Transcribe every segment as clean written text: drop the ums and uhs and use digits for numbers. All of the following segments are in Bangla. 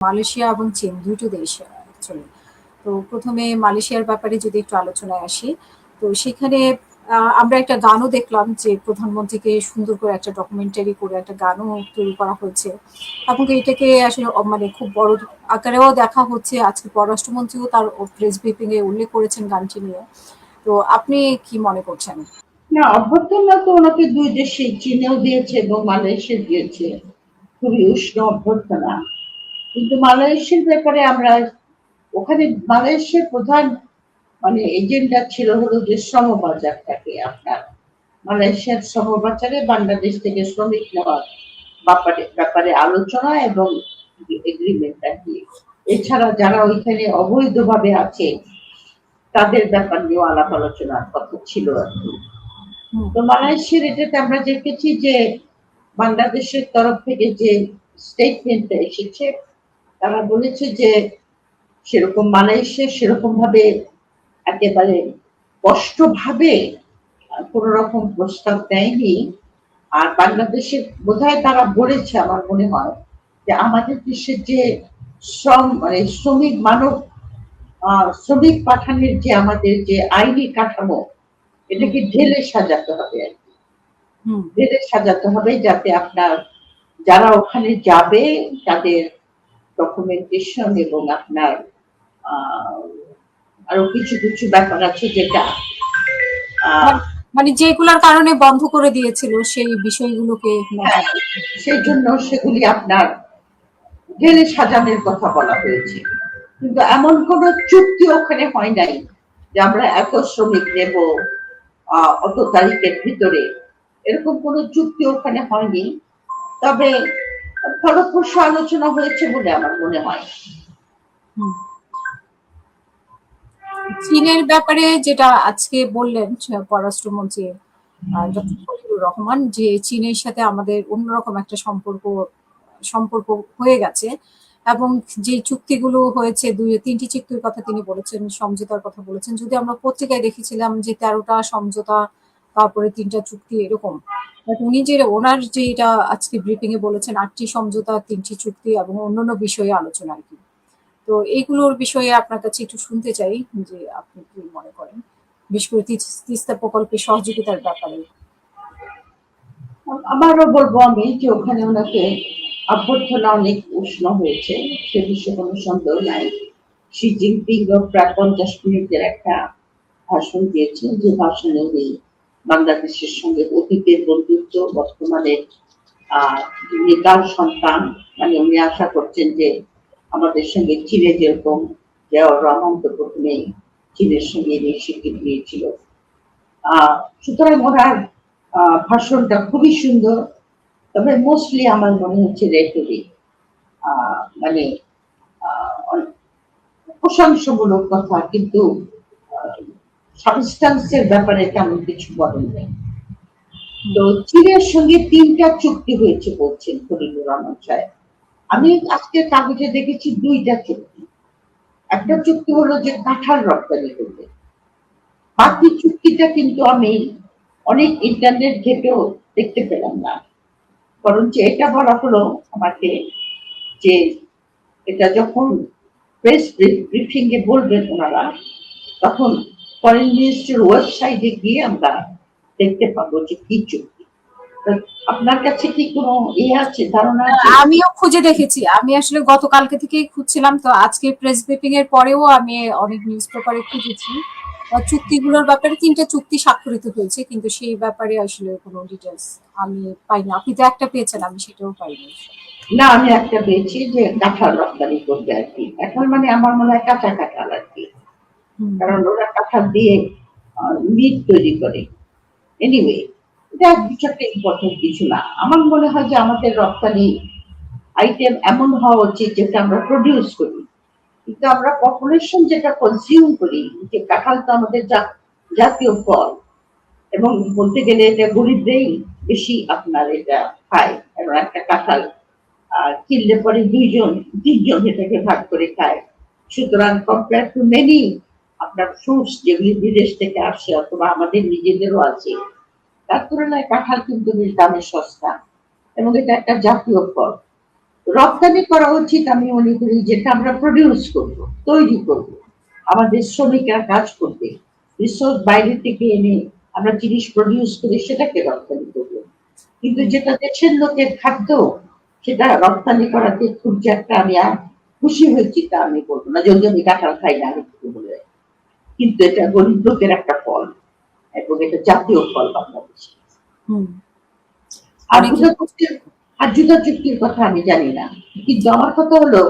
মালয়েশিয়া এবং চীন দুটো দেশ অ্যাকচুয়ালি। তো প্রথমে মালয়েশিয়ার ব্যাপারে যদি একটু আলোচনায় আসি, তো সেখানে আমরা একটা গানও দেখলাম যে প্রধানমন্ত্রীকে সুন্দর করে একটা ডকুমেন্টারি করে একটা গানও তৈরি করা হয়েছে এবং এটাকে আসলে মানে খুব বড় আকারেও দেখা হচ্ছে। আজকে পররাষ্ট্রমন্ত্রীও তার প্রেস ব্রিফিং এ উল্লেখ করেছেন গানটি নিয়ে। তো আপনি কি মনে করছেন? না, অভ্যর্থনা তো ওনাকে দুই দেশে চীনেও দিয়েছে এবং মালয়েশিয়া দিয়েছে, খুবই উষ্ণ অভ্যর্থনা। কিন্তু মালয়েশিয়ার ব্যাপারে আমরা ওখানে মালয়েশিয়ার প্রধান মানে এজেন্ডা ছিল হলো যে শ্রমবাজারটাকে আপনার মালয়েশিয়ার শ্রমবাজারে বাংলাদেশ থেকে শ্রমিক নেওয়ার ব্যাপারে ব্যাপারে আলোচনা এবং এগ্রিমেন্ট আর কি। এছাড়া যারা ওইখানে অবৈধভাবে আছে তাদের ব্যাপার নিয়েও আলাপ আলোচনার কথা ছিল আর কি। হুম। তো মালয়েশিয়ার এটাতে আমরা দেখেছি যে বাংলাদেশের তরফ থেকে যে স্টেটমেন্টটা এসেছে তারা বলেছে যে সেরকম মালয়েশিয়া সেরকম ভাবে একেবারে স্পষ্টভাবে কোন রকম প্রস্তাব দেয়নি। আর বাংলাদেশের বোধহয় তারা বলেছে আমার মনে হয় যে আমাদের দেশের যে শ্রম মানে শ্রমিক মানব শ্রমিক পাঠানোর যে আমাদের যে আইনি কাঠামো হুম। এটাকে ঢেলে সাজাতে হবে আর কি। হুম। ঢেলে সাজাতে হবে যাতে আপনার যারা ওখানে যাবে তাদের ডকুমেন্টেশন এবং আপনার আহ, আরো কিছু কিছু ব্যাপার আছে যেটা আহ, মানে মানে যেগুলোর কারণে বন্ধ করে দিয়েছিল সেই বিষয়গুলোকে হ্যাঁ, নজর রাখতে হবে। সেই জন্য সেগুলি আপনার ঢেলে সাজানোর কথা বলা হয়েছে। কিন্তু এমন কোন চুক্তি ওখানে হয় নাই যে আমরা এত শ্রমিক নেব অত তারিখের ভিতরে, এরকম কোন চুক্তি ওখানে হয়নি। তবে ফলপ্রসূ আলোচনা হয়েছে বলে আমার মনে হয়। হুম। চীনের ব্যাপারে যেটা আজকে বললেন পররাষ্ট্রমন্ত্রী ডক্টর খলিলুর রহমান, যে চীনের সাথে আমাদের অন্যরকম একটা সম্পর্ক সম্পর্ক হয়ে গেছে এবং যে চুক্তিগুলো হয়েছে দুই তিনটি চুক্তির কথা তিনি বলেছেন, সমঝোতার কথা বলেছেন। যদি আমরা পত্রিকায় দেখেছিলাম যে 13টা সমঝোতা, তারপরে 3টা চুক্তি এরকম, বাট উনি যে ওনার যে এটা আজকে ব্রিফিং এ বলেছেন 8টি সমঝোতা, 3টি চুক্তি এবং অন্যান্য বিষয়ে আলোচনা আর কি। তো এইগুলোর বিষয়ে আপনার কাছে একটু শুনতে চাই যে আপনি কি মনে করেন, বিশেষ করে তিস্তা প্রকল্পের সহযোগিতার ব্যাপারে। আমারও বলবো আমি যে ওখানে ওনাকে অভ্যর্থনা অনেক উষ্ণ হয়েছে, সে বিষয়ে কোনো সন্দেহ নাই। শি জিনপিং প্রায় 50 মিনিটের একটা ভাষণ দিয়েছেন, যে ভাষণে উনি বাংলাদেশের সঙ্গে অতীতের বন্ধুত্ব, বর্তমানে নেতার সন্তান, মানে উনি আশা করছেন যে আমাদের সঙ্গে চীনে যেরকম জিয়াউর রহমান তো প্রথমেই চীনের সঙ্গে স্বীকৃতি দিয়েছিল। সুতরাং ওনার ভাষণটা খুবই সুন্দর। তবে মোস্টলি আমার মনে হচ্ছে রেটরিক, মানে প্রশংসামূলক কথা, কিন্তু সাবস্টান্সের ব্যাপারে তেমন কিছু বলেন নাই। তো চীনের সঙ্গে 3টা চুক্তি হয়েছে বলছেন খলিলুর রহমান সাহেব। আমি আজকের কাগজে দেখেছি 2টা চুক্তি। একটা চুক্তি হলো যে কাঁঠাল রপ্তানি করবে, বাকি চুক্তিটা কিন্তু আমি অনেক ইন্টারনেট ঘেটেও দেখতে পেলাম না। বরঞ্চ এটা বলা হলো আমাকে যে এটা যখন প্রেস ব্রিফিং এ বলবেন ওনারা, তখন ফরেন মিনিস্ট্রির ওয়েবসাইটে গিয়ে আমরা দেখতে পাবো যে কি চুক্তি। আপনার কাছে কি কোনো আছে, ধারণা আছে? আমিও খুঁজে দেখেছি, আমি আসলে গতকালকে থেকেই খুঁজছিলাম, তো আজকে প্রেস ব্রিফিং এর পরেও আমি অনেক নিউজ পেপারে খুঁজেছি চুক্তিগুলোর ব্যাপারে। 3টা চুক্তি স্বাক্ষরিত হয়েছে, কিন্তু সেই ব্যাপারে আসলে কোনো ডিটেলস আমি পাইনি। আপনি তো একটা পেয়েছেন, আমি সেটাও পাইনি। না, আমি একটা পেয়েছি যে কাঁঠাল রপ্তানি করবে আর কি। কাঁঠাল মানে আমার মনে হয় কাঁচা কাঁঠাল আর কি, হুম। কারণ ওরা কাঁঠাল দিয়ে মিট তৈরি করে। এনিওয়ে, এটা কিছু একটা ইম্পর্টেন্ট কিছু না। আমার মনে হয় যে আমাদের রপ্তানি আইটেম এমন হওয়া উচিত যেটা আমরা প্রডিউস করি, কিন্তু আমরা পপুলেশন যেটা কনজিউম করি, যে কাঁঠাল তো আমাদের জাতীয় ফল, এবং বলতে গেলে এটা গরিবরাই বেশি আপনার এটা খায়। এবং একটা কাঁঠাল কিনলে পরে 2 জন 3 জন এটাকে ভাগ করে খায়। সুতরাং কম্পেয়ার টু মেনি আপনার ফ্রুটস যেগুলি বিদেশ থেকে আসে অথবা আমাদের নিজেদেরও আছে, তার তুলনায় কাঁঠাল কিন্তু বেশ দামে সস্তা এবং এটা একটা জাতীয় ফল। তো রপ্তানি করা উচিত আমি মনে করি, যেটা আমরা প্রডিউস করব, তৈরি করব, আমাদের শ্রমিকরা কাজ করবে, রিসোর্স বাইরে থেকে এনে আমরা জিনিস প্রডিউস করে সেটাকে রপ্তানি করব। কিন্তু হুম, যেটা দেশের লোকের খাদ্য, সেটা রপ্তানি করাতে খুব যে একটা আমি খুশি হয়েছি তা আমি বলবো না, যদি আমি কাঁঠাল খাই না আমি কিছু বলে রাখি। কিন্তু এটা গরিব লোকের একটা ফল এবং এটা জাতীয় ফল বাংলাদেশে। হুম। আর অনেকে জুতা চুক্তির জুতা চুক্তির কথা আমি জানি না, কিন্তু আমার কথা হলো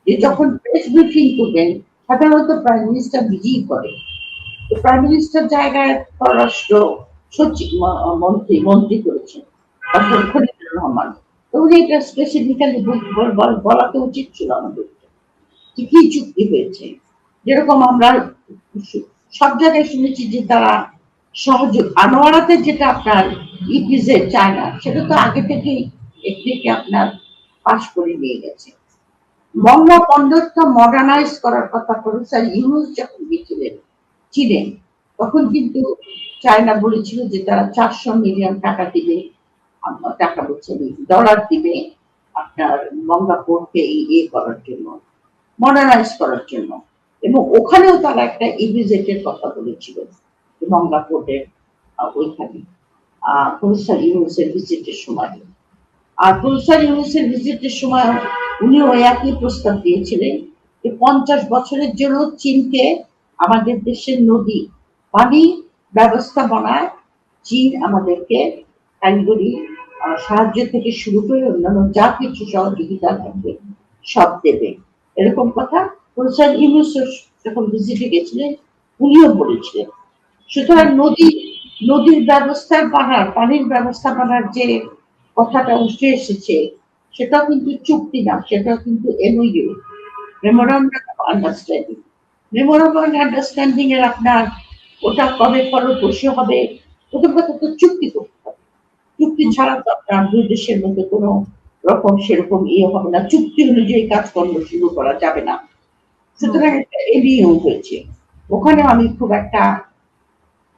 যে যখন প্রেস ব্রিফিং করবেন সাধারণত প্রাইম মিনিস্টার নিজেই করে। তো প্রাইম মিনিস্টার জায়গায় পররাষ্ট্র সচিব মন্ত্রী মন্ত্রী করেছেন ডক্টর খলিলুর রহমান। তো উনি এটা স্পেসিফিক্যালি বলা তো উচিত ছিল আমাদের যে কি চুক্তি হয়েছে। যেরকম আমরা সব জায়গায় শুনেছি যে তারা সহযোগ আনোয়ারাতে যেটা আপনার ইপিজেড চায়না, সেটা তো আগে থেকেই এটিকে আপনার পাশ করে নিয়ে গেছে। মংলা বন্দরটা মডার্নাইজ করার কথা প্রফেসর ইউনুস যখন গিয়েছিলেন চীনে, তখন কিন্তু চায়না বলেছিল যে তারা 400 মিলিয়ন টাকা দিবে, টাকা বলছে ডলার দিবে আপনার মংলা পোর্টকে ইয়ে করার জন্য, মডার্নাইজ করার জন্য। এবং ওখানেও তারা একটা ইভিজেটের কথা বলেছিল মংলা পোর্টের ওইখানে প্রফেসর ইউনুসের ভিজিটের সময়। আর প্রফেসর ইউনুসের ভিজিটের সময় উনিও একই প্রস্তাব দিয়েছিলেন যে 50 বছরের জন্য চীনকে আমাদের দেশের নদী পানি ব্যবস্থাপনায় চীন আমাদেরকে কারিগরি সাহায্য থেকে শুরু করে অন্যান্য যা কিছু সহযোগিতা থাকবে সব দেবে, এরকম কথা প্রফেসর ইউনুস যখন ভিজিটে গেছিলেন উনিও বলেছিলেন। সুতরাং নদীর ব্যবস্থা বাড়ার, পানির ব্যবস্থা বাড়ার যে কথাটা উঠে এসেছে, সেটাও কিন্তু চুক্তি না, সেটাও কিন্তু MoU, memorandum of understanding. Memorandum of understanding এর আপনার ওটা কবে ফলপ্রসূ হবে, প্রথম কথা তো চুক্তি করতে হবে। চুক্তি ছাড়া তো আপনার দুই দেশের মধ্যে কোনো রকম সেরকম ইয়ে হবে না, চুক্তি অনুযায়ী কাজকর্ম শুরু করা যাবে না। সুতরাং একটা এমইউ হয়েছে, ওখানে আমি খুব একটা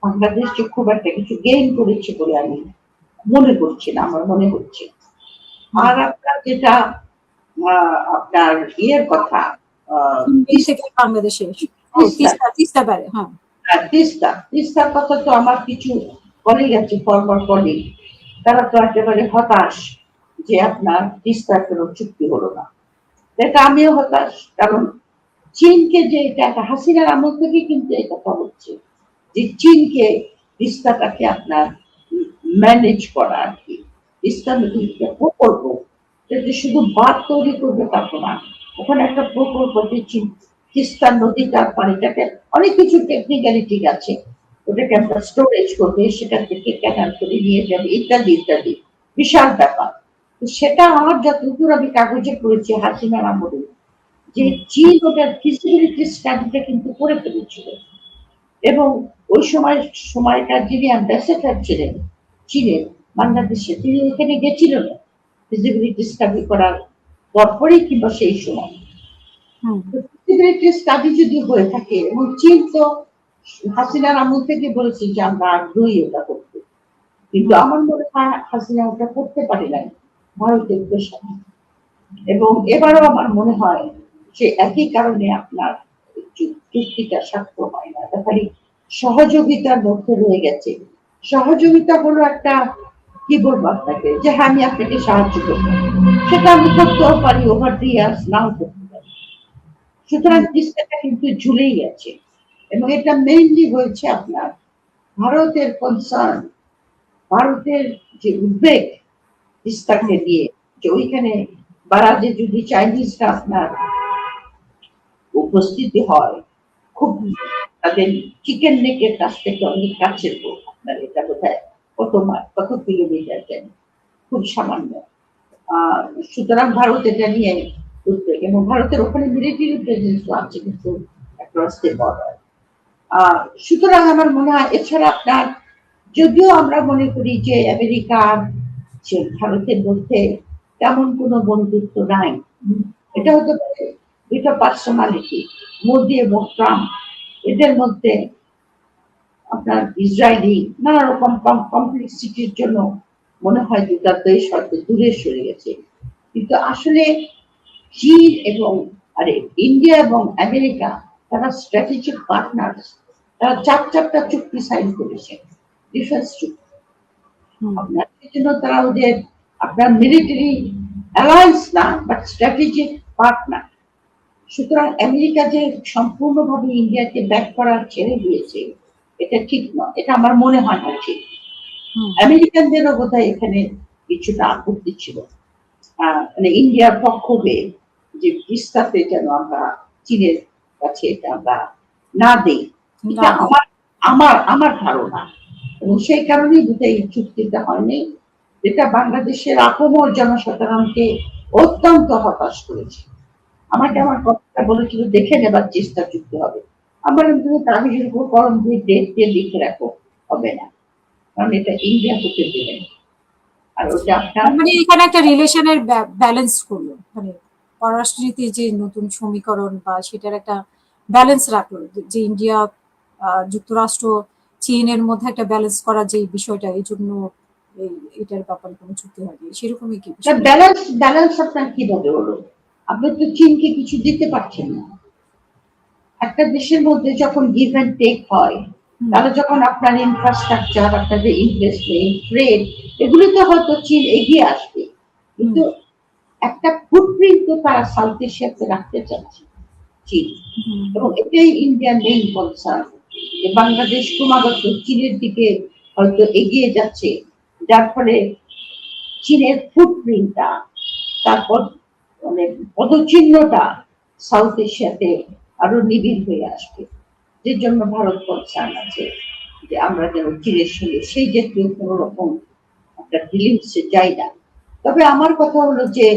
বাংলাদেশ যে খুব একটা কিছু গেইন করেছে বলে আমি মনে করছি না, আমার মনে হচ্ছে। আর আপনার যেটা আপনার ইয়ের কথা দিন থেকে বাংলাদেশে তিস্তা তিস্তা পারে, হ্যাঁ। তিস্তার কথা তো আমার কিছু কলিগ আছে, ফরমার কলিগ, তারা তো একেবারে হতাশ যে আপনার তিস্তার কোনো চুক্তি হলো না। এটা আমিও হতাশ, কারণ চীনকে যে এটা একটা হাসিনার আমল থেকে কিন্তু এই কথা হচ্ছে যে চীনকে তিস্তাটাকে আপনার ম্যানেজ করা আর কি, তিস্তা নদীকে প্রকল্প, যে শুধু বাঁধ তৈরি করবে তা তো না, ওখানে একটা প্রকল্প দিচ্ছি তিস্তা নদীটার পানিটাকে অনেক কিছু টেকনিক্যালিটি আছে, ওটাকে আমরা স্টোরেজ করবে, সেটা থেকে ক্যানাল করে নিয়ে যাবে ইত্যাদি ইত্যাদি, বিশাল ব্যাপার। তো সেটা আমার যতদূর আমি কাগজে পড়েছি হাসিনার আমলে, যে চীন ওটার ফিজিবিলিটি স্টাডিটা কিন্তু করে ফেলেছিল। এবং ওই সময়কার যিনি অ্যাম্বাসেডর ছিলেন চীনের বাংলাদেশে, তিনি ওখানে গেছিলেন ফিজিবিলিটি স্টাডি করার পরপরই কিংবা সেই সময়। ফিজিবিলিটি স্টাডি যদি হয়ে থাকে, এবং চীন তো হাসিনার আমল থেকে বলেছে যে আমরা আগ্রহী ওটা করতে, কিন্তু আমার মনে হয় হাসিনা ওটা করতে পারে নাই ভারতের পেশায়। এবং এবারও আমার মনে হয় যে একই কারণে আপনার চুক্তিটা স্বাক্ষর হয় না, এটা খালি সহযোগিতার মধ্যে রয়ে গেছে। সহযোগিতা হলো একটা, কি বলবো আপনাকে, যে হ্যাঁ আমি আপনাকে সাহায্য করবো, সেটা আমি করতেও পারি, ওভার দি ইয়ার্স নাও করতে পারি। সুতরাং তিস্তাটা কিন্তু ঝুলেই আছে, এবং এটা মেইনলি হয়েছে আপনার ভারতের কনসার্ন, ভারতের যে উদ্বেগ তিস্তাকে নিয়ে, যে ওইখানে বারাজে যদি চাইনিজরা আপনার উপস্থিতি হয়, খুব তাদের চিকেন নেকের কাছ থেকে অনেক কাছের, আপনার এটা বোধহয় কত কিলোমিটার জানি, খুব সামান্য। সুতরাং ভারত এটা নিয়ে উদ্বেগ, এবং ভারতের ওখানে মিলিটারি প্রেজেন্স আছে কিন্তু অ্যাক্রস দ্য বর্ডার। সুতরাং আমার মনে হয়, এছাড়া আপনার যদিও আমরা মনে করি যে আমেরিকার যে ভারতের মধ্যে তেমন কোনো বন্ধুত্ব নাই, এটা হতে পারে দুইটা পার্সোনালিটি, মোদি এবং ট্রাম্প, এদের মধ্যে আপনার ইসরায়েলি নানা রকম কমপ্লেক্সিটির জন্য মনে হয় দুটা দেশ হয়তো দূরে সরে গেছে। কিন্তু আসলে চীন এবং ইন্ডিয়া এবং আমেরিকা তারা স্ট্র্যাটেজিক পার্টনার। তারা চারটা চুক্তি সাইন করেছে, ডিফেন্স চুক্তি। আপনার জন্য তারা ওদের আপনার মিলিটারি অ্যালায়েন্স না, বাট স্ট্র্যাটেজিক পার্টনার। সুতরাং আমেরিকা যে সম্পূর্ণভাবে ইন্ডিয়াকে ব্যাক করা ছেড়ে দিয়েছে, এটা ঠিক নয়, এটা আমার মনে হয় না ঠিক। আমেরিকানদেরও বোধহয় এখানে কিছুটা আপত্তি ছিল, মানে ইন্ডিয়ার পক্ষ হয়ে যে বিস্তারে যেন আমরা চীনের কাছে এটা আমরা না দেই, এটা আমার আমার আমার ধারণা। এবং সেই কারণেই বোধহয় এই চুক্তিটা হয়নি, যেটা বাংলাদেশের আপামর জনসাধারণকে অত্যন্ত হতাশ করেছে। আমাকে আমার কথা বলেছিল দেখে নেবার চেষ্টা চুক্তি হবে। আমার তুমি কাগজের উপর কলম দিয়ে ডেট দিয়ে লিখে রাখো, হবে না, কারণ এটা ইন্ডিয়া হতে দেবে না। আর ওটা আপনার মানে এখানে একটা রিলেশনের ব্যালেন্স করলো, মানে পররাষ্ট্রনীতির যে নতুন সমীকরণ বা সেটার একটা ব্যালেন্স রাখলো, যে ইন্ডিয়া যুক্তরাষ্ট্র চীনের মধ্যে একটা ব্যালেন্স করা যে বিষয়টা, এই জন্য এটার ব্যাপারে কোনো চুক্তি হয়নি, সেরকমই কি? ব্যালেন্স ব্যালেন্স আপনার কিভাবে হলো? আপনি তো চীনকে কিছু দিতে পারছেন না। একটা দেশের মধ্যে যখন গিভ অ্যান্ড টেক হয়, তাহলে যখন আপনার ইনফ্রাস্ট্রাকচার, আপনাদের ইনভেস্টমেন্ট, ট্রেড, এগুলিতে হয়তো চীন এগিয়ে আসবে, কিন্তু একটা ফুটপ্রিন্ট তো তারা সাউথ এশিয়াতে রাখতে চাচ্ছে চীন। এবং এটাই ইন্ডিয়ার মেইন কনসার্ন, যে বাংলাদেশ ক্রমাগত চীনের দিকে হয়তো এগিয়ে যাচ্ছে, যার ফলে চীনের ফুটপ্রিন্টটা, তারপর মানে পদচিহ্নটা সাউথ এশিয়াতে আরো নিবিড় হয়ে আসবে। যে জন্য ভারত কনসার্ন আছে যে আমরা যেন চীনের সঙ্গে সেই জাতীয় কোন রকম একটা ডিলিংসে যাই না। তবে আমার কথা হলো যে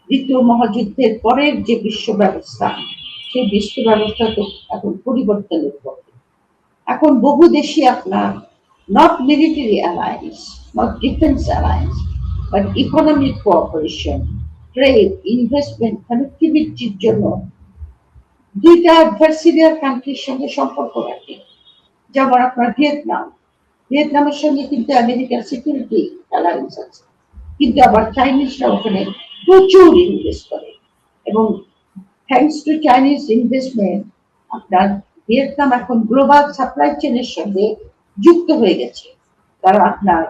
দ্বিতীয় মহাযুদ্ধের পরের যে বিশ্ব ব্যবস্থা, সেই বিশ্ব ব্যবস্থা তো এখন পরিবর্তনের পথে। এখন বহু দেশই আপনার not military alliance, not defence alliance, but economic cooperation, trade, investment, কানেক্টিভিটির জন্য দুইটা অ্যাডভার্সারিয়াল কান্ট্রির সঙ্গে সম্পর্ক রাখে। যেমন আপনার ভিয়েতনাম, ভিয়েতনামের সঙ্গে কিন্তু আমেরিকার সিকিউরিটি অ্যালায়েন্স আছে, কিন্তু আবার চাইনিজরা ওখানে প্রচুর ইনভেস্ট করে। এবং থ্যাংকস টু চাইনিজ ইনভেস্টমেন্ট, আপনার ভিয়েতনাম এখন গ্লোবাল সাপ্লাই চেনের সঙ্গে যুক্ত হয়ে গেছে। তারা আপনার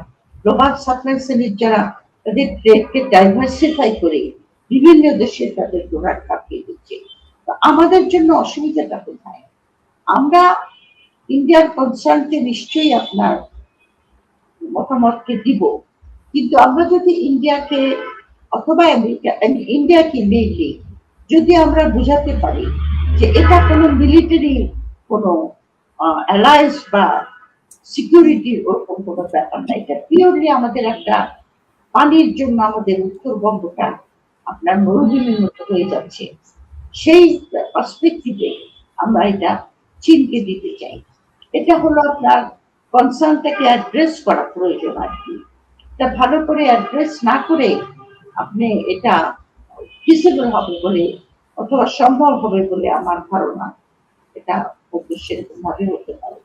গ্লোবাল সাপ্লাই চেনের যারা তাদের ট্রেডকে ডাইভার্সিফাই করে বিভিন্ন দেশে তাদের প্রোডাক্ট পাঠিয়ে দিচ্ছে। আমাদের জন্য অসুবিধাটা কোথায়? আমরা ইন্ডিয়ার কনসার্নকে নিশ্চয়ই আপনার মতামতকে দিব, কিন্তু আমরা যদি ইন্ডিয়াকে অথবা আমেরিকা, ইন্ডিয়াকে মেইনলি যদি আমরা বুঝাতে পারি যে এটা কোনো মিলিটারি কোনো অ্যালায়েন্স বা সিকিউরিটির ওরকম কোনো ব্যাপার না, এটা পিওরলি আমাদের একটা পানির জন্য আমাদের উত্তরবঙ্গটা আপনার মরুভূমির মতো হয়ে যাচ্ছে, সেই পার্সপেক্টিভে আমরা এটা চীনকে দিতে চাই। এটা হলো আপনার কনসার্নটাকে অ্যাড্রেস করা প্রয়োজন আর কি। এটা ভালো করে অ্যাড্রেস না করে আপনি এটা ফিজিবল হবে বলে অথবা সম্ভব হবে বলে আমার ধারণা এটা সেরকম ভাবে হতে পারে।